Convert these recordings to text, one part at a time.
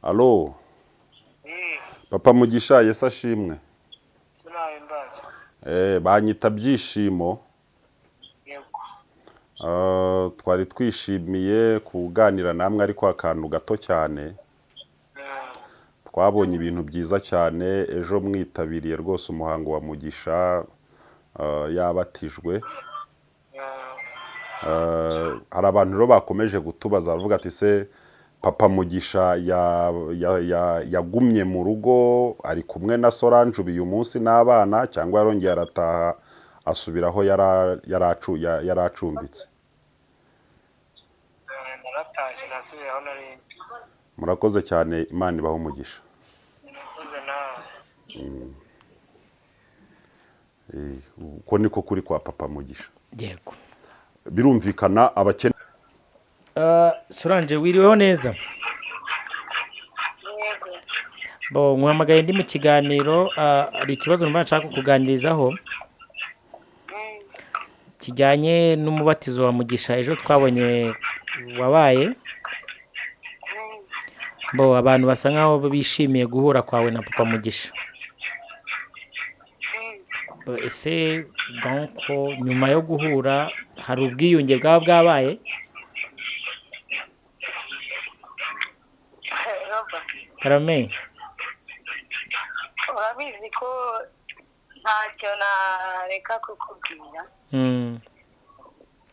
Alo. Papa Mugisha Yesu ashimwe. Banyita Byishimo. Twari twishimiye kuganira namwe ariko akantu gato cyane. Twabonye ibintu byiza cyane ejo mwitabiriye rwose umuhango wa Mugisha yabatijwe. Hari abantu rero bakomeje gutubaza bavuga ati se Papa Mugisha yagumye mu rugo ari kumwe na Solange uyu munsi n'abana cyangwa yarongeye arataha asubiraho yaracumbitse? Murakoze cyane, Imana ibaho umugisha. Uko niko kuri kwa Papa Mugisha. Yego. Birumvikana abakene. Solange wiriweho neza? Bo muhamagaye ndi mu kiganiro, ari ikibazo numva nshaka kuganirizaho kijyanye n'umubatizo wa Mugisha ejo twabonye wabaye. Bo abantu basa nkaho bishimiye guhura kwawe na Papa Mugisha. Ese donc nyuma yo guhura hari ubwiyunge bwabaye? Karame, urabizi ko ntacyo nareka kukubwira,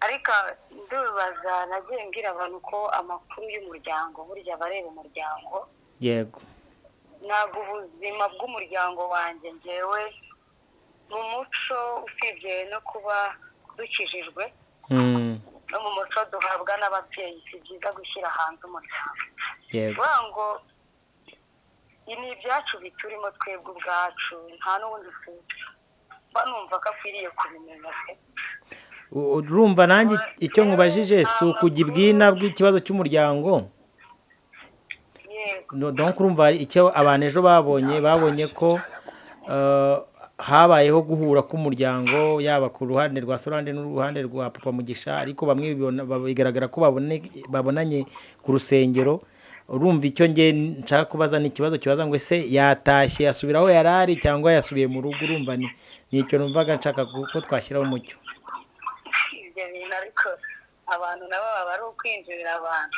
ariko ndubaza nagiye ngira abantu ko amakuru y'umuryango burya bareba umuryango. Yego. Ntabwo ubuzima bw'umuryango wanjye ngewe mu muco usibye no kuba dukijijwe no mu muco duhabwa n'ababyeyi si byiza gushyira hanze umuryango. Yego. Ngo ni ibyacu biturimo twebwe ubwacu, nta n'ubundi numva ko akwiriye kubimenya se. Urumva nanjye icyo nkubajije si ukujya ibwina bw'ikibazo cy'umuryango. Donc urumva icyo abantu ejo babonye ko habayeho guhura k'umuryango yaba ku ruhande rwa Solange n'uruhande rwa Papa Mugisha, ariko bamwe bigaragara ko babonanye ku rusengero. Urumva icyo nge nshaka kubaza ni ikibazo kibaza ngo ese yatashye asubiraho yarari cyangwa yasubiye mu rugo? Urumva ni icyo numvaga nshaka ko twashyiraho umucyo. Ibyo bintu ariko abantu nabo baba ari ukwinjirira abantu.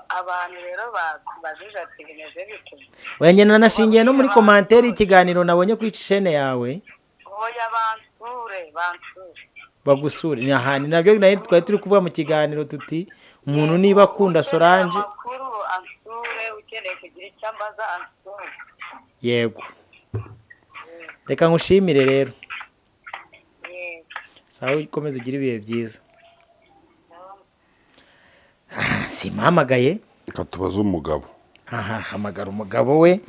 Abantu rero bakubajije ati bimeze bite? Wengena nashingiye no muri commentaire y'ikiganiro nabonye ku chaîne yawe. Oya bansure. Bagusure ni ahandi nabyo nari twari turi kuvuga mu kiganiro tuti umuntu niba akunda Solange makuru ansure, ukeneye kugira icyo ambaza ansure. Yego. Reka nkushimire rero. Sawa, ukomeze ugire ibihe byiza. Simpamagaye Katubaza umugabo. Hamagara umugabo we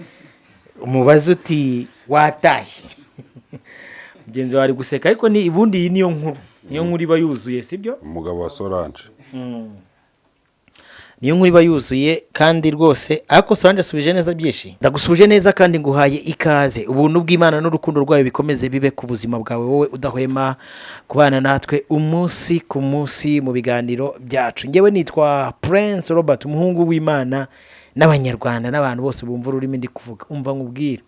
umubaze uti watashye. Mugenzi wari guseka ariko ni ibundi iyi niyo nkuru iba yuzuye, sibyo? Umugabo wa Solange. Niyo nkuru iba yuzuye kandi rwose ariko Solange asubije neza Byinshi. Ndagusubije neza kandi nguhaye ikaze. Ubuntu bw'Imana n'urukundo rwayo bikomeze bibe ku buzima bwawe wowe udahwema kubana natwe umunsi ku munsi mu biganiro byacu. Ngewe nitwa Prince Robert, umuhungu w'Imana n'abanyarwanda n'abantu bose bumva ururimi ndi kuvuga. Umva nkubwira,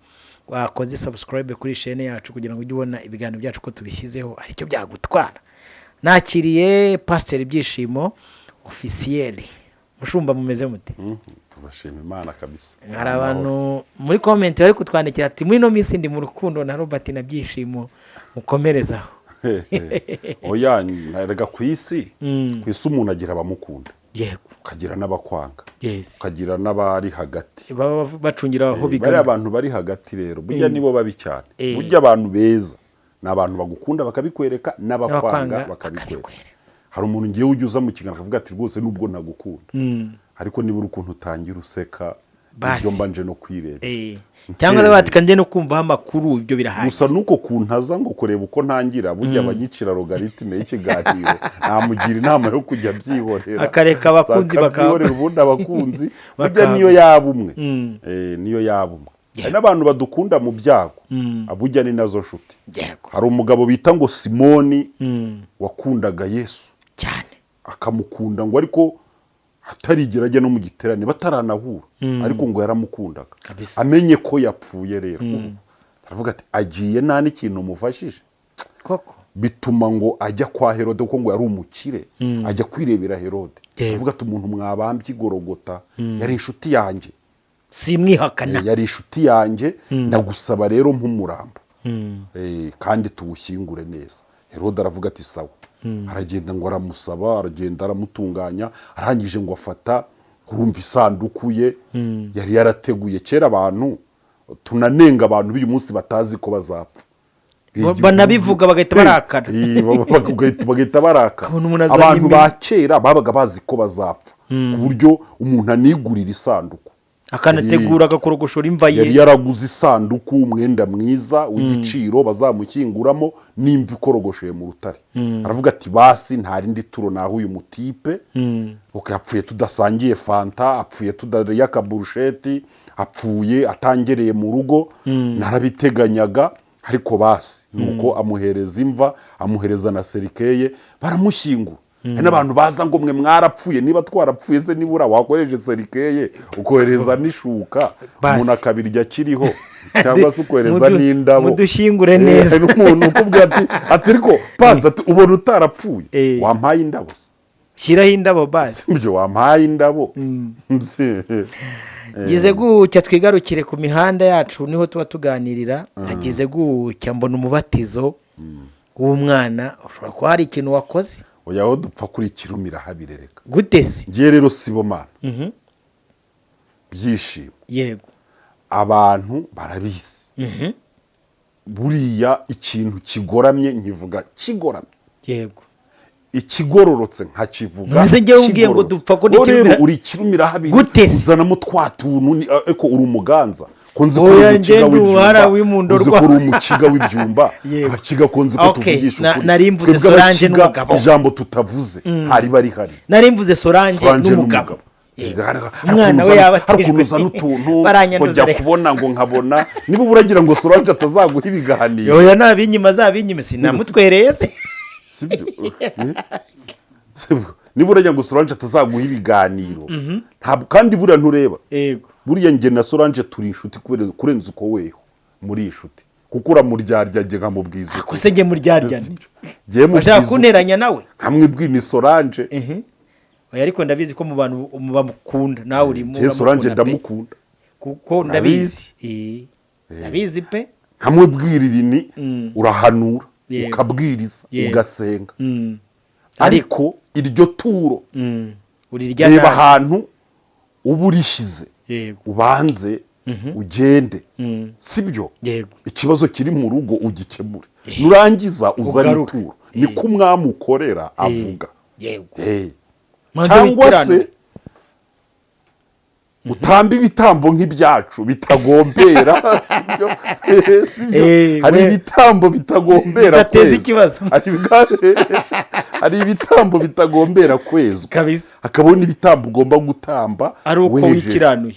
wakoze subscribe kuri chaîne yacu kugira ngo ujye ubona ibiganiro byacu ko tubishyizeho aricyo byagutwara. Nakiriye Pasteur Byishimo officiel. Mushumba mumeze mute? Tubashima Imana kabisa. Hari abantu muri comment bari kutwandikira ati muri no minsi ndi mu rukundo na Robert na Byishimo mukomerezaho. Oya ntarega ku isi umuntu agira abamukunda. Yego. Ukagira n'abakwanga. Yes. Ukagira n'abari hagati. Baba bacungira aho bigana. Bari abantu bari hagati rero burya nibo babi cyane. Burya abantu beza ni abantu bagukunda bakabikwereka n'abakwanga bakabikwereka. Hari umuntu ngiye ujuza mu kiganiro akavuga ati rwose nubwo nagukunda, ariko niba urukuntu utangira useka ibyo mbanje no kwireba. Cyangwa batikanje no kumva amakuru ibyo birahari. Gusa nuko kuntaza ngo kureba uko ntangira burya abanyicira logaritme y'ikiganiro namugira inama yo kujya byihorera akareka abakunzi bakahorera ubundi abakunzi burya niyo yabumwe. Niyo yabumwe. Hari n'abantu badukunda mu byago abujya ni nazo nshuti. Hari umugabo bita ngo Simoni wakundaga Yesu cyane akamukunda ngo ariko atarigera ajya no mu giterane bataranahura ariko ngo yaramukundaga Kabisa. amenye ko yapfuye rero aravuga ati agiye nta n'ikintu umufashije koko bituma ngo ajya kwa Herode kuko ngo yari umukire ajya kwirebera Herode Yego. avuga ati umuntu mwabambye igorogota yari inshuti yanjye simwihakana yari inshuti yanjye ndagusaba rero nk'umurambo kandi tuwushyingure neza Herode aravuga ati sawa aragenda ngo aramusaba aragenda aramutunganya arangije ngo afata kurumva isanduku ye yari yarateguye kera abantu tunanenga abantu b'uyu munsi batazi ko bazapfa banabivuga bagahita barakara bagahita barakara Kabona umuntu azanye abantu imi- ba kera babaga bazi ko bazapfa ku buryo umuntu anigurira isanduku akanategura agakorogoshora imva yari ye yaraguze isanduku umwenda mwiza w'igiciro bazamushyinguramo n'imva ikorogosheye mu rutare aravuga ati basi nta rindi turo naho uyu mutipe yapfuye tudasangiye fanta apfuye tudariye akaburusheti apfuye atangereye mu rugo narabiteganyaga ariko basi nuko amuhereza imva amuhereza na serikeye baramushyingura hari n'abantu baza ngo mwe mwarapfuye niba twarapfuye se nibura wakoresheje serikeye ukohereza n'ishuka Basi. umuntu akabirya akiriho cyangwa se ukohereza n'indabo mudushyingure neza n'umuntu ukubwira ati ariko pasi ati ubona utarapfuye wampaye indabo se shyiraho indabo basi ibyo wampaye indabo gize gutya twigarukire ku mihanda yacu niho tuba tuganirira hagize gutya mbona umubatizo w'umwana ushobora kuba hari ikintu wakoze oya aho dupfa kurikira umirahabirereka gute se ngiye rero sibomana byishimo yego abantu barabizi buriya ikintu kigoramye nkivuga kigoramye yego ikigororotse nkakivuga Maze njyewe umbwiye ngo dupfa ko rero n'ikirumira- uri ikirumira habiri Gute se? uzanamo twa tuntu eko uri umuganza konzi ko Oya, uri umukiga njye ndi umuhara w'ibyumba w'imundo uzi ko rwa- uri umukiga w'ibyumba Yego. abakiga konzi ko Okay, tuvugisha ukuri nari mvuze Twebwe Solange abakiga, n'umugabo. ijambo tutavuze ntariba rihari nari mvuze Solange Solange n'umugabo umwana we yaba hari ukuntu uzana utuntu baranyanduza kujya reka. kubona ngo nkabona niba uragira ngo Solange atazaguha ibiganiro yoya nabinyima azabinyime sinamutwereye se sibyo sibyo niba uragira ngo Solange atazaguha ibiganiro ntabwo kandi buriya ntureba yego buriya njye na Solange turi inshuti kurenza uko weho muri inshuti kuko uramuryarya njye nkamubwiza ko se njye muryaryane njye bashaka kunteranya nawe nkamwibwira ni Solange oya ariko ndabizi ko mu bantu bamukunda nawe urimo njye Solange uramukunda pe. ndamukunda kuko ndabizi ndabizi pe nkamwibwira irini urahanura Yego. ukabwiriza Yego. ugasenga Mm. ariko iryo turo urirya reba nabi ahantu uba urishyize yego ubanze ugende sibyo yego ikibazo kiri mu rugo ugikemure nurangiza uzane Ugaruke. ituro niko umwami ukorera avuga yego Eh. Manze cyangwa wikiranure. se utamba ibitambo nk'ibyacu bitagombera sibyo? Sibyo? Hari ibitambo bitagombera Bidateza kwezwa. ikibazo. Hari ibitambo bitagombera kwezwa kabisa hakabona n'ibitambo ugomba gutamba ari uko wejeje. wikiranuye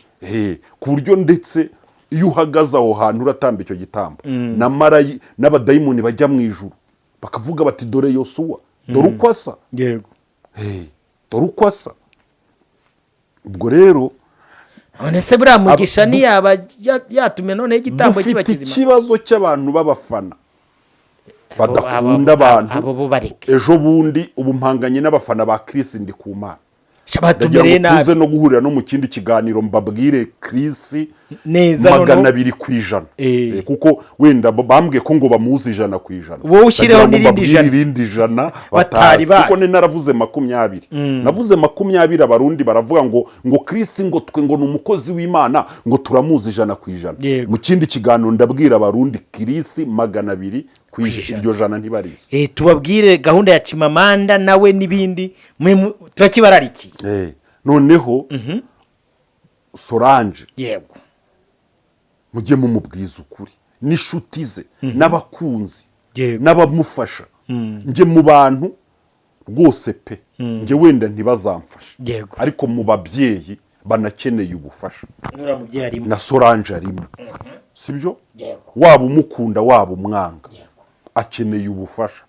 Ku buryo ndetse iyo uhagaze aho hantu uratamba icyo gitambo n'abadayimoni bajya mu ijuru bakavuga bati dore Yosuwa dore uko asa yego dore uko asa ubwo rero none se buriya mugisha ntiyaba yatumye noneho igitambo kiba dufite kizima ikibazo cy'abantu b'abafana badakunda abantu abo bo bareke ejo bundi ubu mpanganye n'abafana ba Chris Ndikumana batumereye ndagira ngo tuze nabi no guhurira no mu kindi kiganiro mbabwire Chris neza magana noneho 200% kuko wenda bambwiye ko ngo bamuzi 100%. Wowe ushyireho Ndagira ngo n'irindi mbabwire ijana. irindi jana Batari bazi. kuko naravuze 20 navuze 20 abarundi baravuga ngo Chris ngo twe ngo ni umukozi w'Imana ngo turamuzi 100%. Yego. Mu kindi kiganiro ndabwira abarundi Chris magana 200 iryo jana ntibarize tubabwire gahunda ya Chimamanda nawe n'ibindi turakibararikiye noneho Solange yego mujye mumubwiza ukuri n'inshuti ze n'abakunzi Yego. n'abamufasha njye mu bantu rwose pe njye wenda ntibazamfashe Yego. ariko mu babyeyi banakeneye ubufasha nura mubyeyi arimo na Solange arimo sibyo Yego. waba umukunda waba umwanga akeneye ubufasha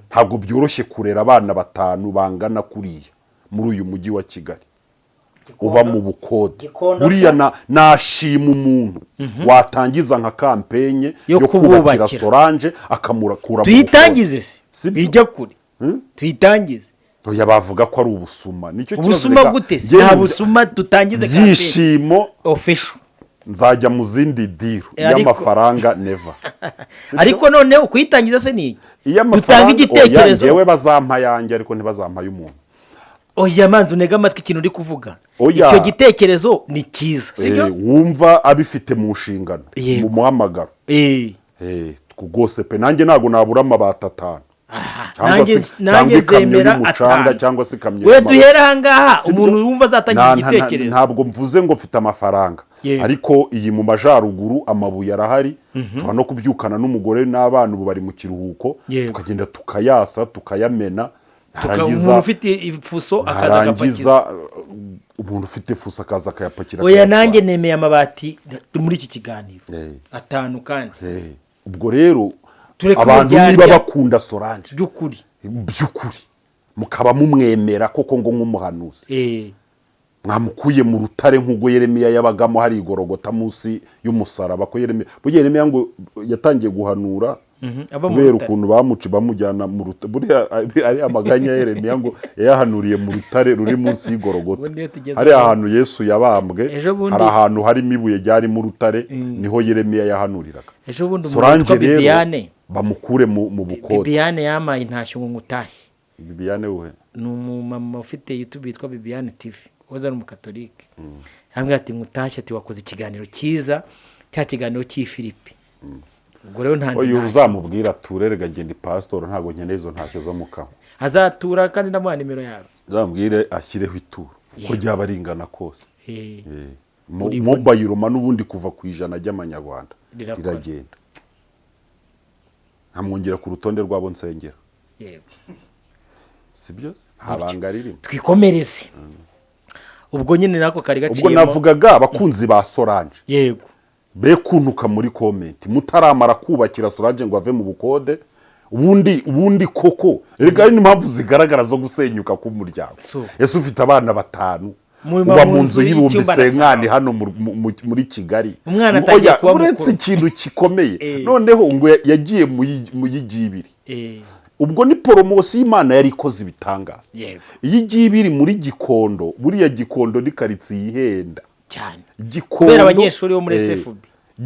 ntabwo byoroshye kurera abana 5 bangana kuriya muri uyu mujyi wa Kigali uba mu bukode buriya nashima umuntu watangiza nka kampenye yo kubakira Solange akamurakura mu tuyitangize se bijya kure tuyitangize oya bavuga ko ari ubusuma nicyo kibazo ubusuma gute nta busuma tutangize kampenye yishimo official nzajya mu zindi diru y'amafaranga never ariko none ukuyitangiza se ni dutanga igitekerezo yewe bazampa yanjye ariko ntibazampa y'umuntu oya manzi unega amatwi ikintu uri kuvuga icyo gitekerezo ni cyiza sibyo wumva abifite mu nshingano mu muhamagaro rwose pe nanjye ntabwo nabura amabati 5 nanjye nzemera 5 cyangwa se ikamyo we duhera ahangaha umuntu wumva azatangiza igitekerezo ntabwo mvuze ngo mfite amafaranga ariko iyi mu majaruguru amabuye arahari tuba no kubyukana n'umugore n'abana ubu bari mu kiruhuko tukagenda tukayasa tukayamena umuntu ufite ifuso akaza agapakiza umuntu ufite ifuso akaza akayapakira oya nanjye nemeye amabati muri iki kiganiro 5 kandi ubwo rero abantu niba bakunda Solange by'ukuri mukaba mumwemera koko ngo nk'umuhanuzi mwamukuye mu rutare nk'ubwo Yeremiya yabagamo hari igorogota munsi y'umusaraba ko Yeremiya ngo yatangiye guhanura kubera ukuntu bamuci bamujyana mu rutare buriya ari amaganya Yeremiya ngo yahanuriye mu rutare ruri munsi y'igorogota hari ahantu Yesu yabambwe hari ahantu hari imibuye ryari mu rutare niho Yeremiya yahanuriraga Solange rero bamukure mu bukode Bibiane yamaye intashyo ngo ngutahe Bibiane we ni umumama ufite YouTube yitwa Bibiane TV woza n'umukatolike hamwe ati ngutashye ati wakoze ikiganiro cyiza cya kiganiro cy'Ifilipi ubwo rero ntanze oyo uzamubwira turerega ngende pastor ntago nkeneye izo ntashyo zo mukaho azatura kandi ndamuha nimero yawe uzamubwire ashyireho ituro uko ryaba ringana kose mobile man ubundi kuva ku 100 ry'amanyarwanda riragenda nkamwongera ku rutonde rwabo nsengera yego sibyo habanga ririmo twikomereze ubwo nyine nako kari gaciyemo ubwo navugaga abakunzi ba Solange yego be kuntuka muri comment mutaramara kubakira Solange ngo ave mu bukode ubundi koko rega ari impamvu zigaragara zo gusenyuka ku muryango Yesu ufite abana 5 uba mu nzu y'ibumbi senkani hano muri Kigali umwana atangiye kuba uretse ikintu kikomeye noneho ngo yagiye mu y'igibiri ubwo ni promotion y'Imana yari ikoze ibitangaza y'igibiri muri Gikondo buriya Gikondo ni karitsiye ihenda cyane kubera abanyeshuri bo muri SFB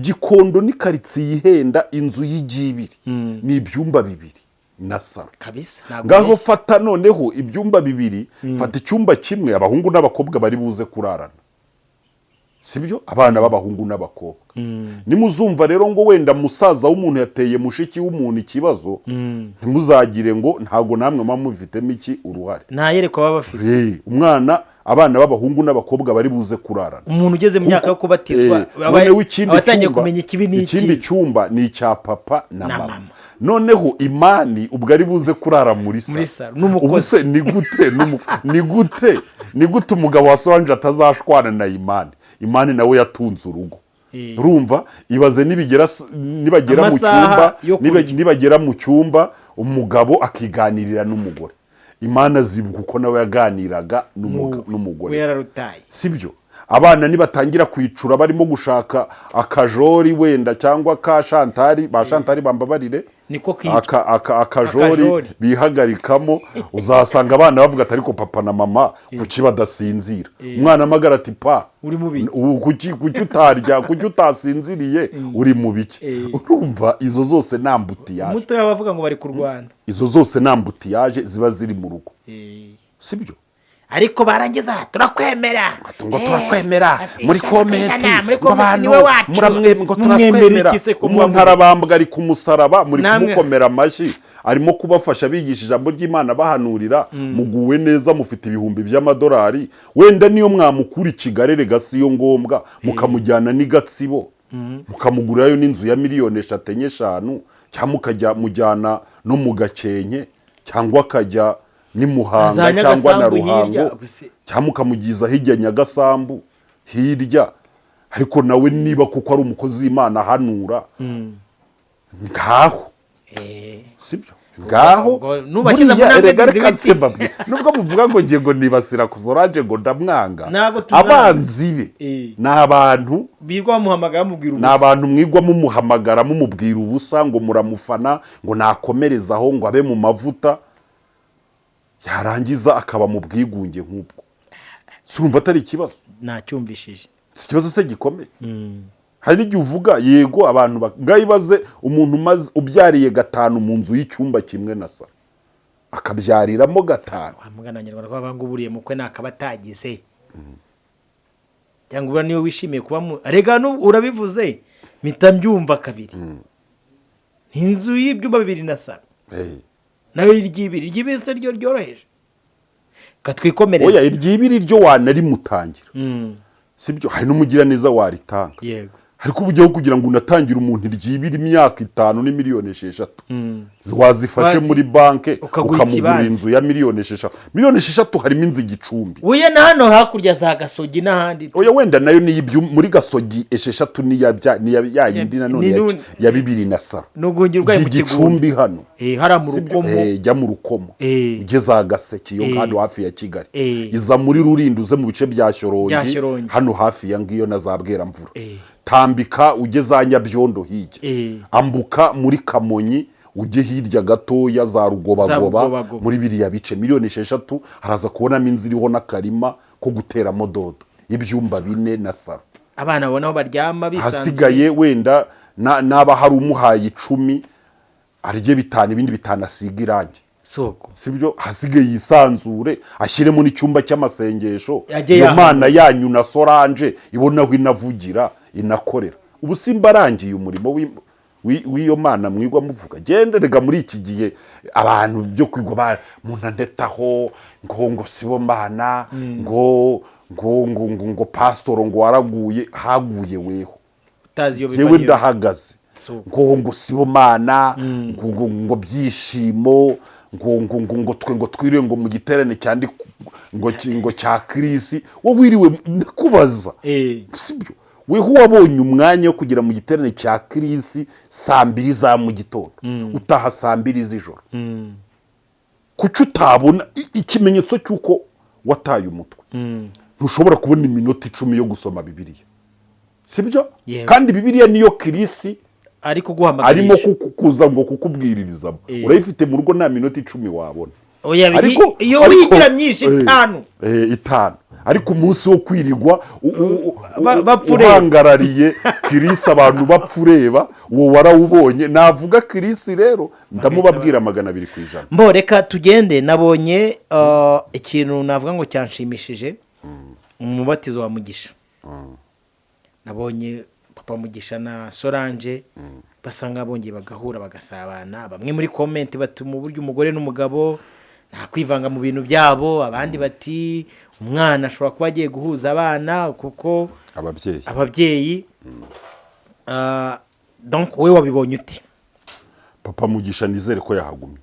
Gikondo ni karitsiye ihenda inzu y'igibiri ni ibyumba 2 na saro kabisa ngaho fata noneho ibyumba 2 fata icyumba kimwe abahungu n'abakobwa bari buze kurarana sibyo abana b'abahungu n'abakobwa nimuzumva rero ngo wenda musaza w'umuntu yateye mushiki w'umuntu ikibazo ntimuzagire ngo ntago namwe mamuvitemo iki uruhare ntayerekwa baba bafite umwana abana b'abahungu n'abakobwa bari buze kurarana umuntu ugeze mu myaka yo kubatizwa abatangiye kumenya ikibi n'iki ikindi cyumba ni icya papa na mama noneho imani ubwo ari buze kurara muri saro n'umukozi ni gute umugabo wa Solange atazashwana na imani nawe yatunze urugo urumva ibaze nibagera mu cyumba umugabo akiganirira n'umugore Imana azibuka uko nawe yaganiraga n'umugore sibyo abana nibatangira kwicura barimo gushaka akajori wenda cyangwa ka Shantari ba Shantari bambabarire niko akajori bihagarikamo uzasanga abana bavuga ati ariko papa na mama kuki badasinzira umwana amagara ati pa uri mubi kuki utarya kuki utasinziriye uri mu biki urumva izo zose nambutiyaje muto yabavuga ngo bari kurwana izo zose nambutiyaje ziba ziri mu rugo sibyo ariko barangiza turakwemera ngo turakwemera muri komenti abantu ngo turakwemera umuntu arabambwa ari ku musaraba muri kumukomera amashyi arimo kubafasha bigisha ijambo ry'Imana bahanurira muguwe neza mufite ibihumbi by'amadolari wenda niyo mwamukura ikigarere gasiyo ngombwa mukamujyana n'igatsibo mukamugurayo n'inzu ya miliyoni 5 cyangwa mukajya mujyana no mu Gakenke cyangwa akajya ni Muhanga cyangwa na Ruhango cyangwa mukamugiza hirya Nyagasambu hirya ariko nawe niba kuko ari umukozi w'Imana ahanura ngaho sibyo ngaho nubashyize mu ntambwe z'ibiti nubwo muvuga ngo ngiye ngo nibasira ku Solange ngo ndamwanga Ntabwo tumwanga. abanzi be ni abantu birwa bamuhamagara mubwira ni ubusa abantu mwigwa mumuhamagara mumubwira ubusa ngo muramufana ngo nakomerezaho ngo abe mu mavuta yarangiza akaba mu bwigunge nk'ubwo surumva atari ikibazo nacyumvishije si ikibazo se gikomeye hari n'igihe uvuga yego abantu ngayibaze umuntu umaze ubyariye 5 mu nzu y'icyumba kimwe na sa akabyariramo 5 wamugana nyarwanda ko banga uburiye mukwe nakaba atagize cyangwa ubura niwe wishimiye kuba rega urabivuze mpita mbyumva kabiri inzu y'ibyumba 2 na sa nayo iry'ibiri se ryo ryoroheje katwikomereza oya iry'ibiri ryo wanarimutangira sibyo hari n'umugiraneza waritanga yego ariko ubujyaho kugira ngo unatangire umuntu iry'ibiri imyaka 5 ni miliyoni 6 wazifashe muri banke ukamugura inzu ya miliyoni 6 miliyoni 6 harimo inzu igicumbi uye na hano hakurya za Gasogi n'ahandi oya wenda nayo ni muri Gasogi 6 ni ya yindi nanone ya 2 na sa nugungirwa mu igicumbi hano hara mu rukomo jya mu rukomo ugeze Agaseke yo hano hafi ya Kigali iza muri Rulindo uze mu bice bya Shyorongi hano hafi ya ngiyo na za Bweramvura tambika ugeze Nyabyondo hirya ambuka muri Kamonyi ujye hirya gatoya za Rugobagoba muri biriya bice miliyoni 6 haraza kubonamo inzu iriho n'akarima ko guteramo dodo ibyumba 4 na saro abana bonaho baryama bisanzwe hasigaye wenda naba hari umuhaye 10 arije 5 ibindi 5 asiga irangi soko sibyo hasigaye yisanzure ashyiremo n'icyumba cy'amasengesho iyo mana yanyu na Solange ibonaho inavugira inakorera ubu simbarangiye umurimo w'iyo mana mwigwa muvuga genderega muri iki gihe abantu byo kwigwa muntandetaho ngo sibo mana ngo pastor ngo waraguye haguye weho yewe ndahagaze ngo sibo mana ngo byishimo ngo twe ngo twiriwe ngo mu giterane cyandi ngo cya Krisi wo wiriwe ndakubaza sibyo weho wabonye umwanya wo kugira mu giterane cya Krisi 2:00 za mu gitondo utaha 2:00 z'ijoro kuki utabona ikimenyetso cy'uko wataye umutwe ntushobora kubona iminota 10 yo gusoma Bibiliya sibyo kandi Bibiliya niyo Krisi ari kuguhamagarisha arimo kukuza ngo kukubwiririzamo urayifite mu rugo nta minota 10 wabona iyo wigira myinshi 5 ariko umunsi wo kwirigwa uhangarariye Krisi abantu bapfureba uwo warawubonye navuga Krisi rero ndamubabwira 200% mbo reka tugende nabonye ikintu navuga ngo cyanshimishije umubatizo wa Mugisha nabonye Papa Mugisha na Solange basanga bongeye bagahura bagasabana bamwe muri comment batuma uburyo umugore n'umugabo nta kwivanga mu bintu byabo abandi bati umwana ashobora kuba agiye guhuza abana kuko ababyeyi donc wowe wabibonye uti Papa Mugisha nizere ko yahagumye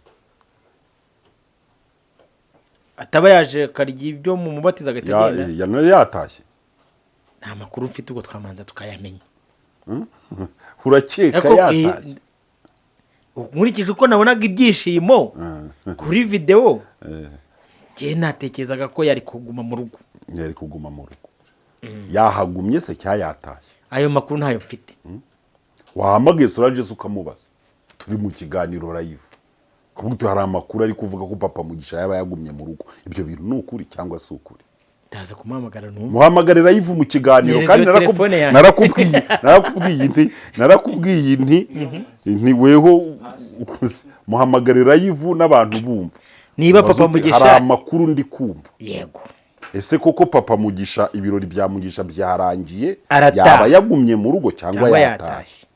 ataba yaje karigi ibyo mu mubatiza agategenda yatashye nta makuru mfite ubwo twamanza tukayamenya urakeka yatashye nkurikije uko nabonaga ibyishimo kuri video ngiye natekerezaga ko yari kuguma mu rugo yahagumye se cyayatashye ayo makuru ntayo mfite wahamagaye Solange ukamubaza turi mu kiganiro live kuko hari amakuru ari kuvuga ko Papa Mugisha yaba yagumye mu rugo ibyo bintu ni ukuri cyangwa si ukuri ndaza kumuhamagara n'umwe muhamagare live mu kiganiro kandi narakubwiye nti weho muhamagare live n'abantu bumva niba Papa Mugisha hari amakuru ndi kumva yego ese koko Papa Mugisha ibirori bya Mugisha byarangiye yaba yagumye mu rugo cyangwa yatashye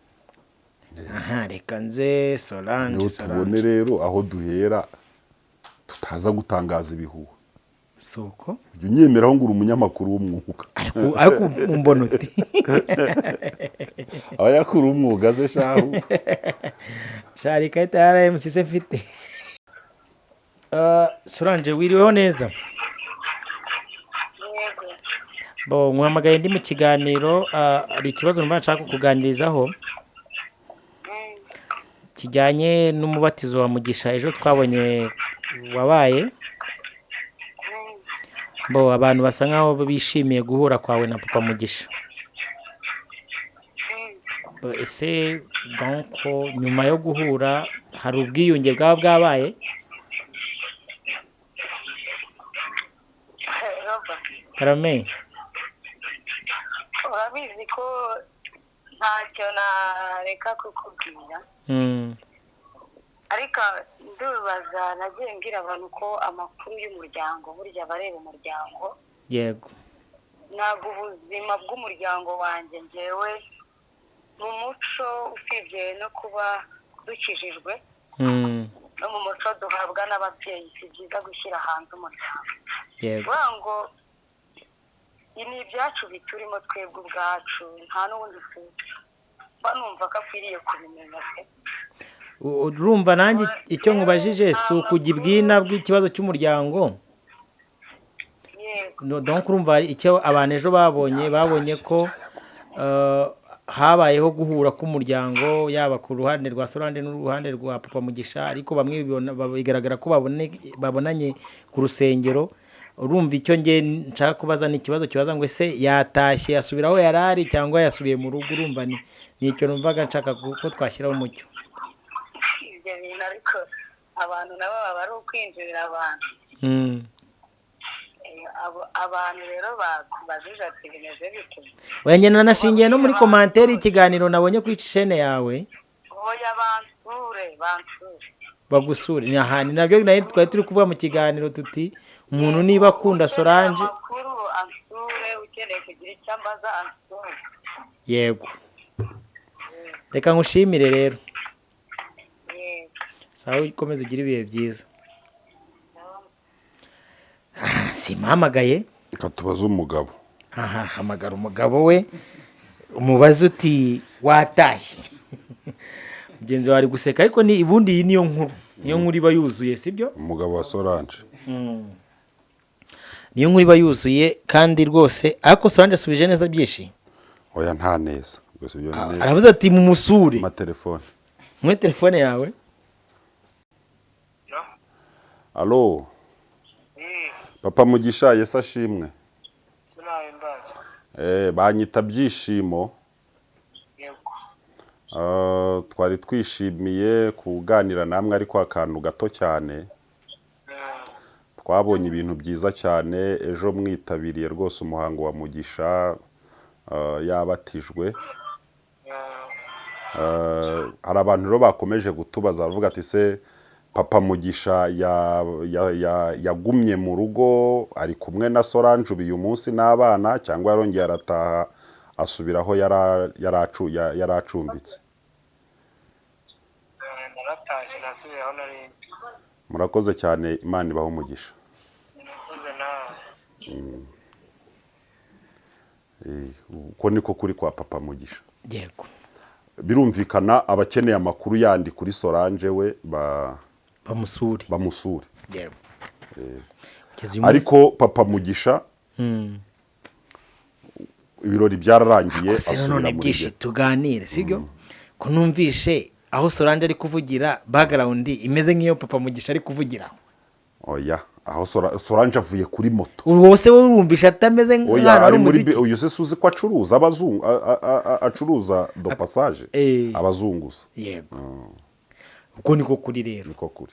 aha reka nze Solange tubone rero aho duhera tutaza gutangaza ibihuha soko ujye unyemeraho ngo uri umunyamakuru w'umwuga ariko mbona uti aba yakura umwuga ze shahu shari kayita ya RMC se mfite Solange wiriweho neza bo muhamagaye ndi mu kiganiro ari ikibazo numva nshaka kukuganirizaho kijyanye n'umubatizo wa Mugisha ejo twabonye wabaye bo abantu basa nkaho bishimiye guhura kwawe na papa Mugisha. Ese donc nyuma yo guhura hari ubwiyunge bwaba bwabaye? Karame urabizi ko ntacyo nareka kukubwira, ariko ndubaza nagiye mbwira abantu ko amakuru y'umuryango burya bareba umuryango. Yego. Ntabwo ubuzima bw'umuryango wanjye njyewe mu muco usibye no kuba dukijijwe no mu muco duhabwa n'ababyeyi si byiza gushyira hanze umuryango. Yego. ngo ni ibyacu biturimo twebwe ubwacu nta n'ubundi mba numva ko akwiriye kubimenya pe. Urumva nanjye icyo nkubajije si ukujya ibwina bw'ikibazo cy'umuryango. Donc urumva icyo abantu ejo babonye ko habayeho guhura k'umuryango yaba ku ruhande rwa Solange n'uruhande rwa papa Mugisha, ariko bamwe bigaragara ko babonanye ku rusengero. Urumva icyo nge nshaka kubaza ni ikibazo kibaza ngo ese yatashye yasubira aho yari ari cyangwa yasubiye mu rugo? Urumva ni icyo numvaga nshaka ko twashyiraho umucyo. Ibyo bintu ariko abantu nabo baba ari ukwinjirira abantu. Abantu rero bakubajije ati bimeze bite. Wengena nashingiye no muri commentaire ikiganiro nabonye kuri chaîne yawe. Oya bansure. Bagusure ni ahandi nabyo nari twari turi kuvuga mu kiganiro tuti umuntu niba akunda Solange ansure, ukeneye kugira icyo ambaza ansure. Yego. Reka ngushimire rero. Sawa ukomeze ugira ibihe byiza. Simuhamagaye katubaza umugabo. Hamagara umugabo we umubaze uti watashye. Mugenzi wari guseka ariko ni ibundi iyi niyo nkuru iba yuzuye sibyo? Umugabo wa Solange. Niyo nkuru iba yuzuye kandi rwose ariko Solange asubije neza byinshi. Oya nta neza. Aravuze ati mu musure. Telefone. Mwe telefone yawe? Allo. Papa Mugisha Yesu ashimwe. Banyita Byishimo. Twari twishimiye kuganira namwe ariko akantu gato cyane. Twabonye ibintu byiza cyane ejo mwitabiriye rwose umuhango wa Mugisha yabatijwe. Hari abantu rero bakomeje gutubaza bavuga ati se papa Mugisha yagumye mu rugo ari kumwe na Solange uyu munsi n'abana cyangwa yarongeye arataha asubiraho yaracumbitse? Murakoze cyane, Imana ibahe umugisha. Uko niko kuri kwa papa Mugisha. Yego. Birumvikana abakeneye amakuru yandi kuri Solange we bamusure. Yego. Ariko papa Mugisha ibirori byararangiye asubira none Byishi tuganire sibyo? Ko numvishe aho Solange ari kuvugira background imeze nk'iyo papa Mugisha ari kuvugiraho. Oya, aho Solange avuye kuri moto. Wose urumvisha atameze nk'ahantu ari umuziki. Uyu se suzi ko acuruza abazungu acuruza do passage abazunguza. Yego. Uko niko kuri rero. Niko kuri.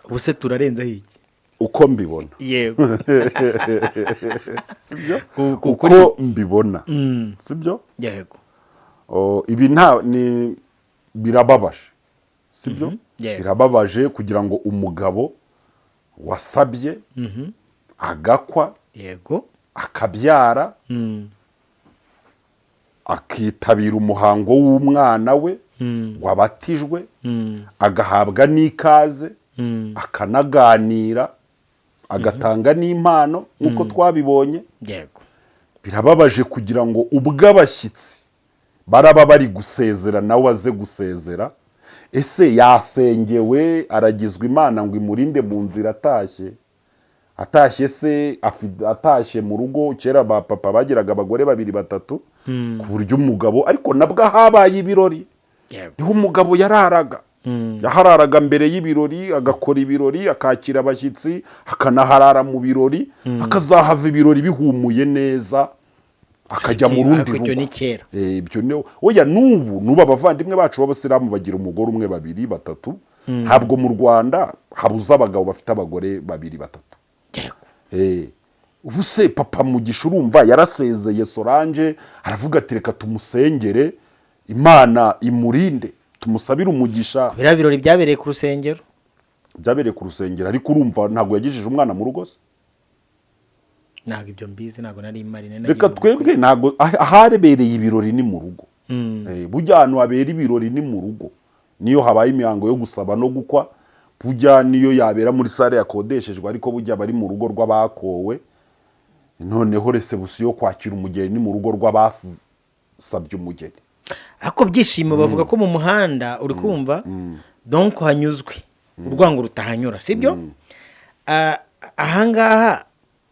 Ubuse turarenza hiki. Uko mbibona. Yego. Sibyo? Uko mbibona. Sibyo? Yego. Ibi ni birababaje. Sibyo? Birababaje kugira ngo umugabo wasabye agakwa, yego, akabyara, akitabira umuhango w'umwana we wabatijwe, agahabwa n'ikaze, akanaganira, agatanga n'impano nk'uko twabibonye. Yego. Birababaje kugira ngo ubw'abashyitsi baraba bari gusezera nawe aze gusezera. Ese yasengewe aragizwe Imana ngo imurinde mu nzira atashye, atashye se atashye mu rugo kera ba papa bagiraga abagore 2 3 ku buryo umugabo ariko nabwo habaye ibirori niho umugabo yararaga yahararaga mbere y'ibirori agakora ibirori akakira abashyitsi akanaharara mu birori akazahava ibirori bihumuye neza akajya mu rundi rugo ibyo oya n'ubu abavandimwe bacu b'abasilamu bagira umugore umwe 2 3 ntabwo mu Rwanda habuza abagabo bafite abagore 2 3 ubu se papa Mugisha urumva yarasezeye Solange aravuga ati reka tumusengere Imana imurinde tumusabire umugisha. Biriya birori byabereye ku rusengero ariko urumva ntabwo yagejeje umwana mu rugo se. Ntabwo ibyo mbizi, ntabwo nari marine. Reka twebwe ntabwo aharebereye ibirori ni mu rugo. Bujya ahantu habera ibirori ni mu rugo, niyo habaye imihango yo gusaba no gukwa, bujya niyo yabera muri sale yakodeshejwe, ariko bujya bari mu rugo rw'abakowe. Noneho resebusiyo yo kwakira umugeni ni mu rugo rw'abasabye umugeni. Ako byishimo bavuga ko mu muhanda uri kumva donc hanyuzwe urwango rutahanyura, sibyo? Ahangaha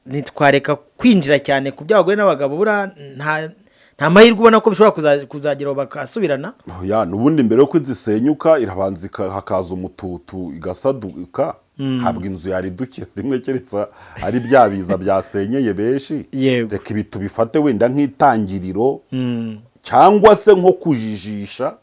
nitwareka kwinjira cyane ku by'abagore n'abagabo, bura nta mahirwe ubona ko bishobora kuzageraho bakasubirana. Oya, nubundi mbere yo kwizisenyuka irabanza hakaza umututu igasaduka, habwa inzu yari dukira rimwe keretse ari byabiza byasenyeye benshi. Reka ibi tubifate wenda nk'itangiriro cyangwa se nko kujijisha.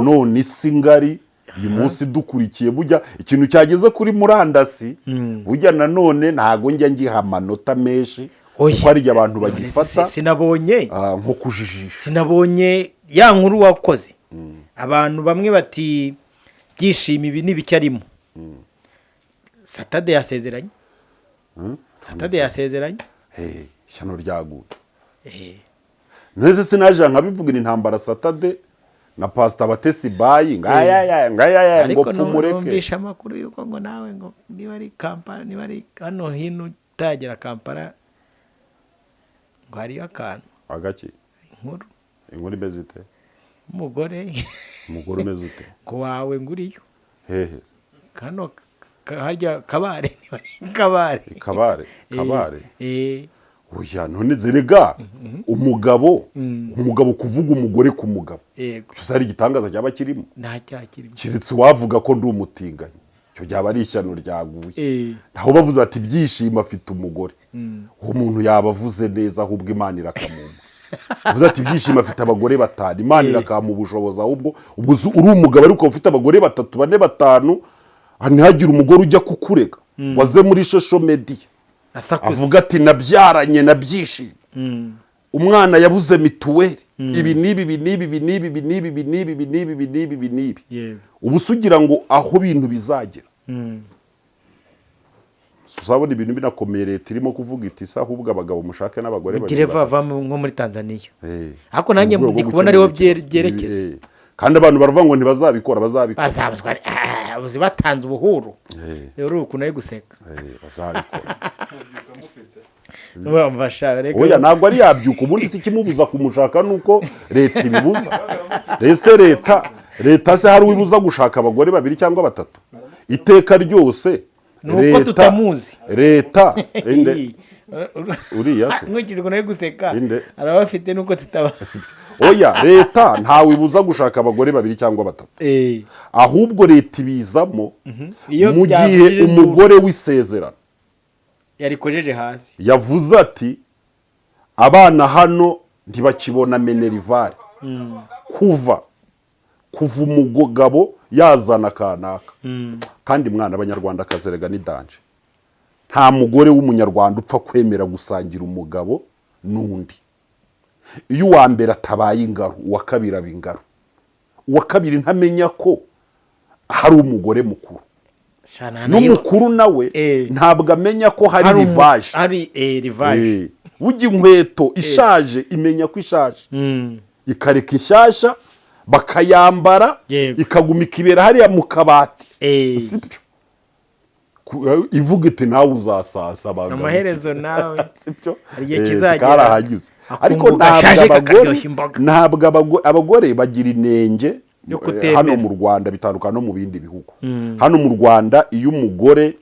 None isi ngari uyu munsi dukurikiye, bujya ikintu cyageze kuri murandasi bujya nanone ntago njya ngiha amanota menshi kuko ari abantu bagifata. Sinabonye nko kujijisha, sinabonye ya nkuru wakoze. Abantu bamwe bati byishima ibi nibicyarimo. Saturday yasezeranye. Saturday yasezeranye. Shyano ryaguye. Neze sinaje nkabivugira intambara Saturday na Pastor Batesi bayi ngaya ngo pumureke. Ariko numvisha amakuru yuko ngo nawe ngo niba ari Kampala, niba ari hano hino utagera Kampala ngo hari akantu agaki inkuru bezite umugore umeze ute ko wawe nguriyo hehe kano harya kabare oya none zerega umugabo kuvuga umugore ku mugabo cyo ari igitangaza cyaba kirimo, nta cyakirimo kiretse wavuga ko ndi umutinganyi, cyo byaba ari ishyano ryaguye. Aho bavuze ati byishima afite umugore, uwo muntu yabavuze neza, ahubwo Imana irakamumba. Bavuze ati byishima afite abagore 5, Imana irakamu ubushobozi, ahubwo uri umugabo ariko ufite abagore 3 4 5, ntihagire umugore ujya kukurega waze muri social media avuga ati nabyaranye na byishimo, umwana yabuze mituweli, ibi nibi ubu sugira ngo aho bintu bizagera. Susabona ibintu binakomeye, leta irimo kuvuga iti sa ahubwo abagabo mushake n'abagore bagire bava nko muri Tanzania. Ariko nanjye ndi kubona ariho byerekeza, kandi abantu baravuga ngo ntibazabikora, bazabazwa abuzi batanze ubuhuru. Rero ukuntu ari guseka bazabikora. Oya ntabwo ari yabyuka, ubundi si kimubuza kumushaka nuko leta ibibuza. Leta se hari uwibuza gushaka abagore 2 cyangwa 3? Iteka ryose nuko tutamuzi leta uriya se nk'ikirgo nayo guseka arabafite nuko tutabazi. Oya leta ntawe ibuza gushaka abagore 2 cyangwa 3, ahubwo leta ibizamo mu gihe umugore w'isezerano yarikojeje hasi yavuze ati abana hano ntibakibona Minerval kuva umugabo yazana kanaka. Kandi mwana abanyarwanda kazerega ni danje, nta mugore w'umunyarwanda upfa kwemera gusangira umugabo n'undi. Iyo uwa mbere atabaye ingaro, uwa kabiri aba ingaro, uwa kabiri ntamenya ko hari umugore mukuru, n'umukuru nawe ntabwo amenya ko hari rivaje. Ujya inkweto ishaje imenya ko ishaje, ikareka ishyashya bakayambara, ikaguma ikibera hariya mu kabati. Ivuga iti nawe uzasasa abantu amaherezo nawe sibyo igihe kizagera. Ariko ntabwo abagore bagira inenge hano mu Rwanda bitandukana no mu bindi bihugu. Hano mu Rwanda iyo umugore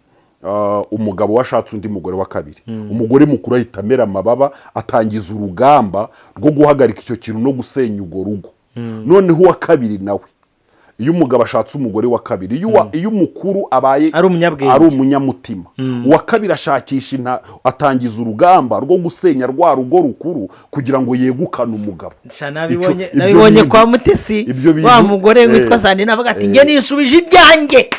umugabo washatse undi mugore wa kabiri umugore mukuru ahita amera amababa atangiza urugamba rwo guhagarika icyo kintu no gusenya urwo rugo noneho uwa kabiri nawe iyo umugabo ashatse umugore wa kabiri iyo umukuru abaye ari umunyamutima uwa kabiri ashakisha atangiza urugamba rwo gusenya rwa rugo rukuru kugira ngo yegukane umugabo. nabibonye kwa Mutesi wa mugore witwa Sandrine avuga ati nge nisubije ibyanjye.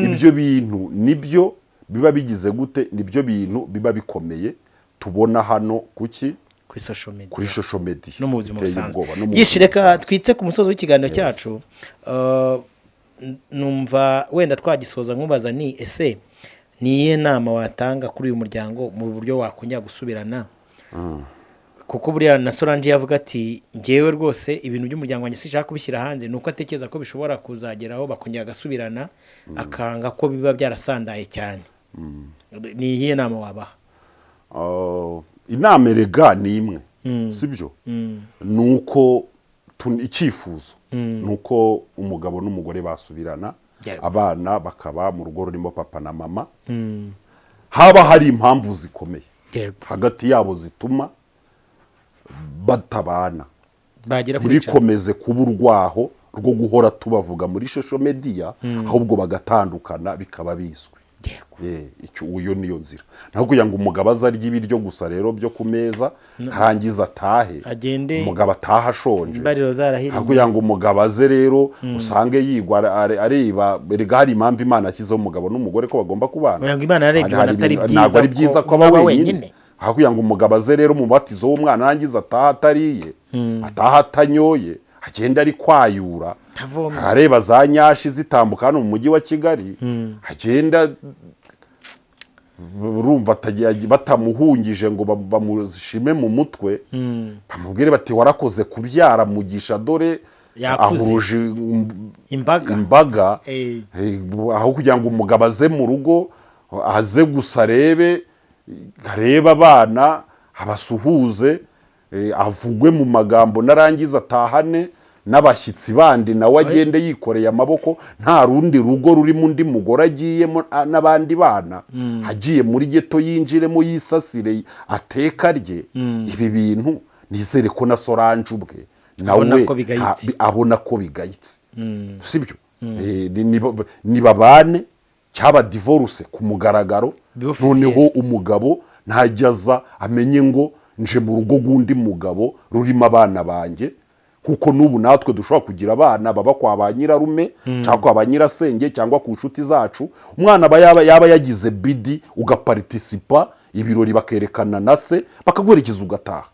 Ibyo bintu nibyo biba bigize gute, nibyo bintu biba bikomeye tubona hano kuki kuri social media no mu buzima busanzwe. Gishireka twitse ku musozo w'ikiganiro cyacu, numva wenda twagisoza nkubaza ni ese niye nama watanga kuri uyu muryango mu buryo wakongera gusubirana? Kuko buriya na Solange yavuga ati ngewe rwose ibintu by'umuryango wanjye sishaka kubishyira hanze, nuko atekereza ko bishobora kuzageraho bakongera gasubirana, akanga ko biba byarasandaye cyane. Ni iyihe nama wabaha? Inama erega ni imwe, sibyo? Nuko icyifuzo nuko umugabo n'umugore basubirana, abana bakaba mu rugo rurimo papa na mama, haba hari impamvu zikomeye hagati yabo zituma batabana, ntibikomeze kuba urwaho rwo guhora tubavuga muri social media, ahubwo bagatandukana bikaba bizwi. Uyo niyo nzira, naho kugira ngo umugabo azarya ibiryo gusa rero byo ku meza arangiza atahe, umugabo ataha ashonje, aho kugira ngo umugabo aze rero usange yigwa areba erega hari impamvu Imana ashyizeho umugabo n'umugore ko bagomba kubana, ntabwo ari byiza ko aba wenyine. Aho kugira ngo umugabo aze rero mu batizo w'umwana arangiza ataha atariye, ataha atanyoye, agenda ari kwayura, areba za nyashi zitambuka hano mu mujyi wa Kigali, agenda urumva batamuhungije ngo bamushime mu mutwe, bamubwire bati warakoze kubyara mugisha dore ahuruje imbaga. Aho kugira ngo umugabo aze mu rugo aze gusa arebe abana abasuhuze, avugwe mu magambo narangiza atahane n'abashyitsi bandi nawe agende yikoreye amaboko, nta rundi rugo rurimo undi mugore agiyemo n'abandi bana, agiye muri geto yinjiremo yisasire ateka rye. Ibi bintu nizere ko na Solange ubwe nawe abona ko bigayitse, sibyo? Nibabane cyaba divorce ku mugaragaro, noneho umugabo ntajyaza amenye ngo nje mu rugo gundi mugabo rurimo abana banjye, kuko n'ubu natwe dushobora kugira abana baba kwa ba nyirarume cyangwa kwa ba nyirasenge cyangwa ku nshuti zacu. Umwana yaba yagize bidi ugaparticipa ibirori bakerekana na se bakaguherekeza ugataha.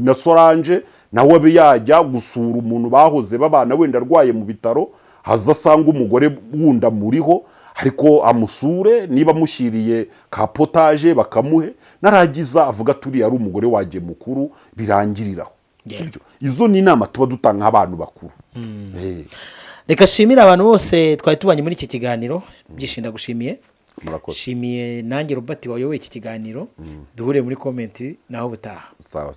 Na Solange nawe abe yajya gusura umuntu bahoze babana wenda arwaye mu bitaro, haza asanga umugore wunda muriho ariko amusure, niba amushyiriye ka potaje bakamuhe, naragiza avuga turi ari umugore waje mukuru birangiriraho. Izo ni inama tuba dutanga nk'abantu bakuru. Reka shimira abantu bose twari tubanye muri iki kiganiro, byishinda gushimiye. Shimiye nanjye Robert wayoboye iki kiganiro, duhure muri comment naho butaha. Sawa.